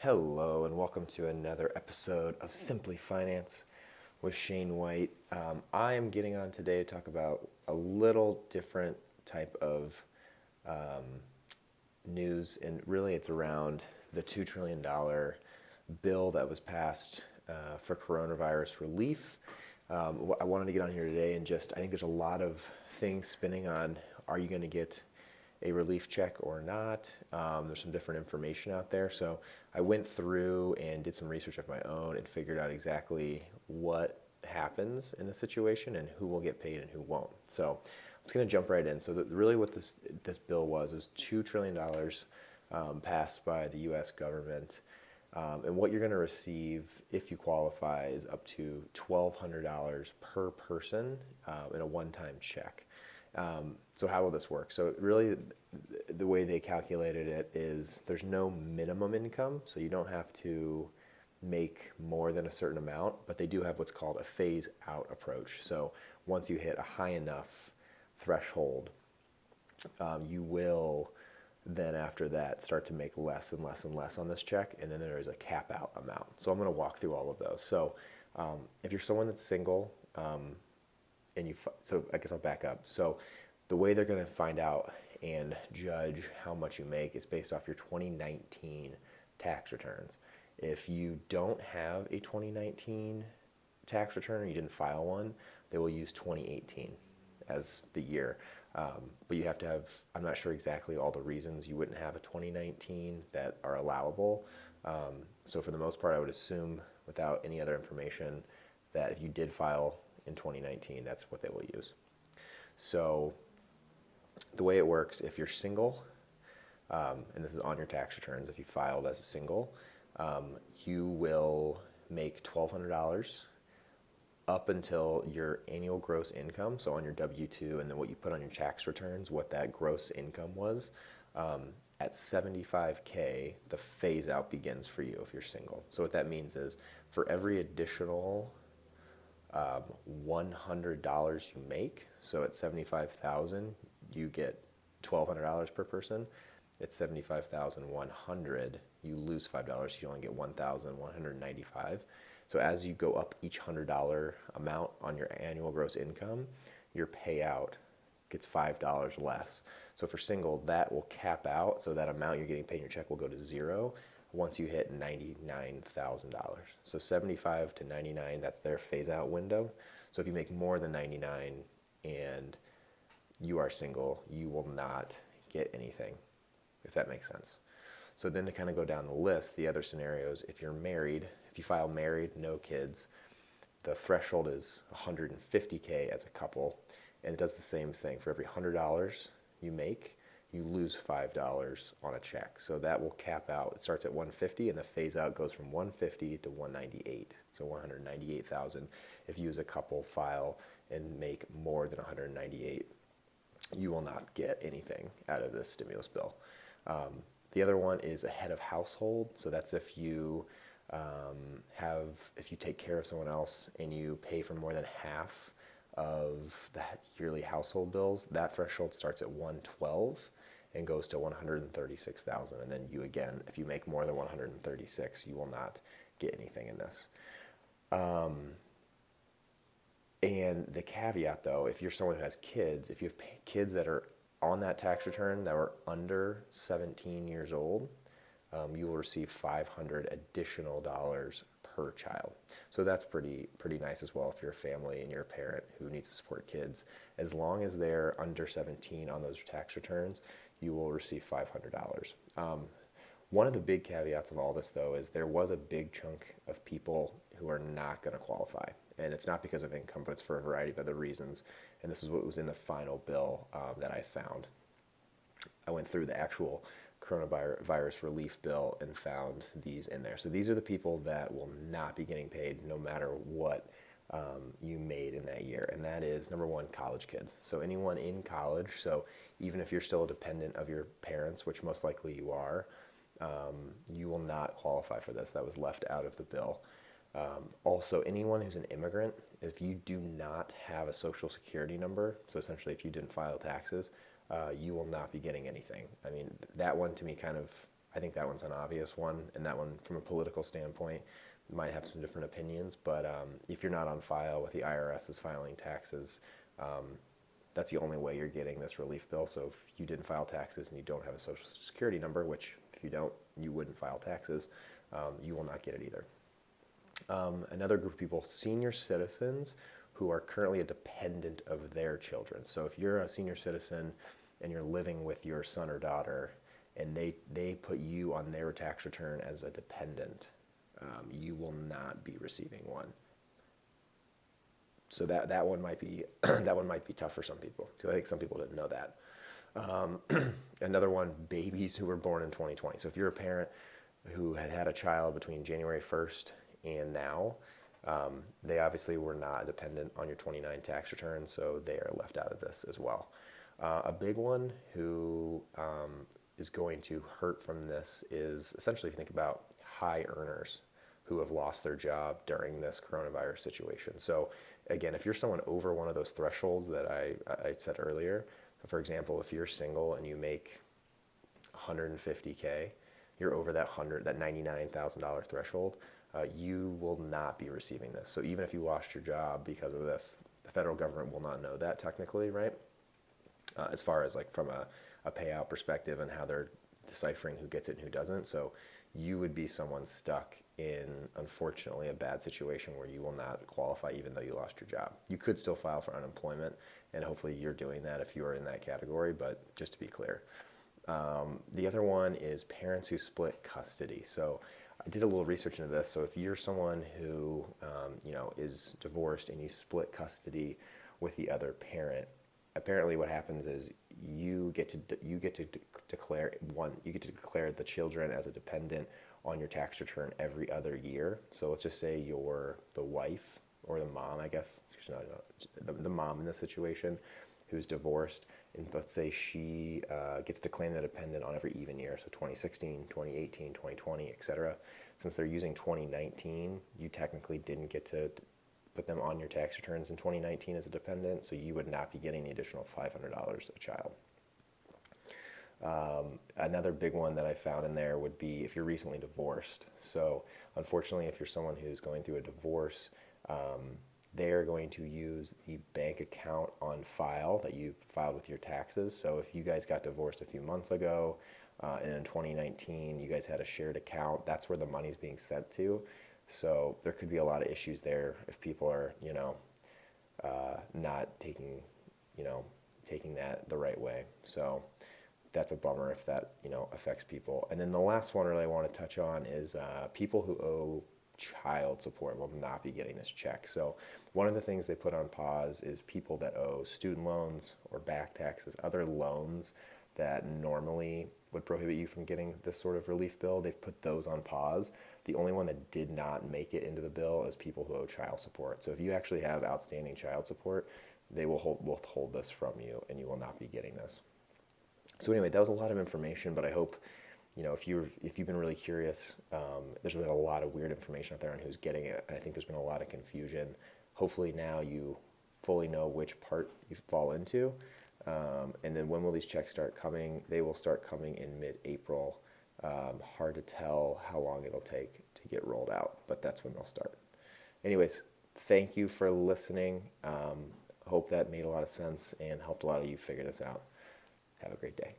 Hello, and welcome to another episode of Simply Finance with Shane White. I am getting on today to talk about a little different type of news, and really it's around the $2 trillion bill that was passed for coronavirus relief. I wanted to get on here today and I think there's a lot of things spinning on, are you going to get a relief check or not? There's some different information out there. So I went through and did some research of my own and figured out exactly what happens in the situation and who will get paid and who won't. So I'm just going to jump right in. So really what this bill was $2 trillion passed by the U.S. government. And what you're going to receive if you qualify is up to $1,200 per person in a one-time check. So how will this work? So really, the way they calculated it is there's no minimum income, so you don't have to make more than a certain amount, but they do have what's called a phase-out approach. So once you hit a high enough threshold, you will then after that start to make less and less and less on this check, and then there is a cap out amount. So I'm going to walk through all of those. So if you're someone that's single, so I guess I'll back up. So the way they're going to find out and judge how much you make is based off your 2019 tax returns. If you don't have a 2019 tax return or you didn't file one, they will use 2018 as the year. But you have to have, I'm not sure exactly all the reasons you wouldn't have a 2019 that are allowable. So for the most part, I would assume without any other information that if you did file in 2019, that's what they will use. So the way it works, if you're single, and this is on your tax returns, if you filed as a single, you will make $1,200 up until your annual gross income, so on your W-2, and then what you put on your tax returns, what that gross income was. At 75K, the phase out begins for you if you're single. So what that means is for every additional $100 you make, so at 75,000 you get $1,200 per person. At 75,100 you lose $5, you only get 1,195. So as you go up each $100 amount on your annual gross income, your payout gets $5 less. So for single, that will cap out, so that amount you're getting paid in your check will go to zero once you hit $99,000. So 75 to 99, that's their phase out window. So if you make more than 99 and you are single, you will not get anything, if that makes sense. So then to kind of go down the list, the other scenarios, if you're married, if you file married, no kids, the threshold is 150K as a couple, and it does the same thing. For every $100 you make, you lose $5 on a check. So that will cap out. It starts at 150 and the phase out goes from 150 to 198. So 198,000 if you as a couple file and make more than 198, you will not get anything out of this stimulus bill. The other one is a head of household. So that's if you if you take care of someone else and you pay for more than half of the yearly household bills, that threshold starts at 112 and goes to 136,000. And then you again, if you make more than 136, you will not get anything in this. And the caveat though, if you're someone who has kids, if you have kids that are on that tax return that were under 17 years old, you will receive $500 additional dollars per child. So that's pretty nice as well if you're a family and you're a parent who needs to support kids. As long as they're under 17 on those tax returns, you will receive $500. One of the big caveats of all this though is there was a big chunk of people who are not going to qualify. And it's not because of income, but it's for a variety of other reasons. And this is what was in the final bill that I found. I went through the actual coronavirus relief bill and found these in there. So these are the people that will not be getting paid no matter what you made in that year. And that is, number one, college kids. So anyone in college, so even if you're still a dependent of your parents, which most likely you are, you will not qualify for this. That was left out of the bill. Also, anyone who's an immigrant, if you do not have a social security number, so essentially if you didn't file taxes, you will not be getting anything. I mean, that one to me kind of I think that one's an obvious one, and that one, from a political standpoint, might have some different opinions. But if you're not on file with the IRS as filing taxes, that's the only way you're getting this relief bill. So if you didn't file taxes and you don't have a social security number, which if you don't, you wouldn't file taxes, you will not get it either. Another group of people, senior citizens who are currently a dependent of their children. So if you're a senior citizen and you're living with your son or daughter and they put you on their tax return as a dependent, you will not be receiving one. So that one might be that one might be tough for some people. I think some people didn't know that. Another one, babies who were born in 2020. So if you're a parent who had a child between January 1st and now, they obviously were not dependent on your 29 tax return, so they are left out of this as well. A big one who is going to hurt from this is essentially, if you think about high earners who have lost their job during this coronavirus situation. So again, if you're someone over one of those thresholds that I said earlier, for example, if you're single and you make 150K, you're over that $99,000 threshold, you will not be receiving this. So even if you lost your job because of this, the federal government will not know that technically, right? As far as like from a payout perspective and how they're deciphering who gets it and who doesn't. So you would be someone stuck in, unfortunately, a bad situation where you will not qualify even though you lost your job. You could still file for unemployment, and hopefully you're doing that if you are in that category, but just to be clear. The other one is parents who split custody. So I did a little research into this. So if you're someone who is divorced and you split custody with the other parent, apparently what happens is you get to declare the children as a dependent on your tax return every other year. So let's just say you're the wife or the mom, I guess, the mom in this situation who's divorced, and let's say she gets to claim the dependent on every even year, so 2016, 2018, 2020, etc. Since they're using 2019, you technically didn't get to put them on your tax returns in 2019 as a dependent, so you would not be getting the additional $500 a child. Another big one that I found in there would be if you're recently divorced. So unfortunately, if you're someone who's going through a divorce, they're going to use the bank account on file that you filed with your taxes. So if you guys got divorced a few months ago, and in 2019 you guys had a shared account, that's where the money's being sent to. So there could be a lot of issues there if people are, not taking that the right way. So that's a bummer if that, affects people. And then the last one really I want to touch on is people who owe child support will not be getting this check. So one of the things they put on pause is people that owe student loans or back taxes, other loans that normally would prohibit you from getting this sort of relief bill. They've put those on pause. The only one that did not make it into the bill is people who owe child support. So if you actually have outstanding child support, they will hold this from you and you will not be getting this. So anyway, that was a lot of information, but I hope, if you've been really curious, there's been a lot of weird information out there on who's getting it, and I think there's been a lot of confusion. Hopefully now you fully know which part you fall into, and then when will these checks start coming? They will start coming in mid-April. Hard to tell how long it'll take to get rolled out, but that's when they'll start. Anyways, thank you for listening. Hope that made a lot of sense and helped a lot of you figure this out. Have a great day.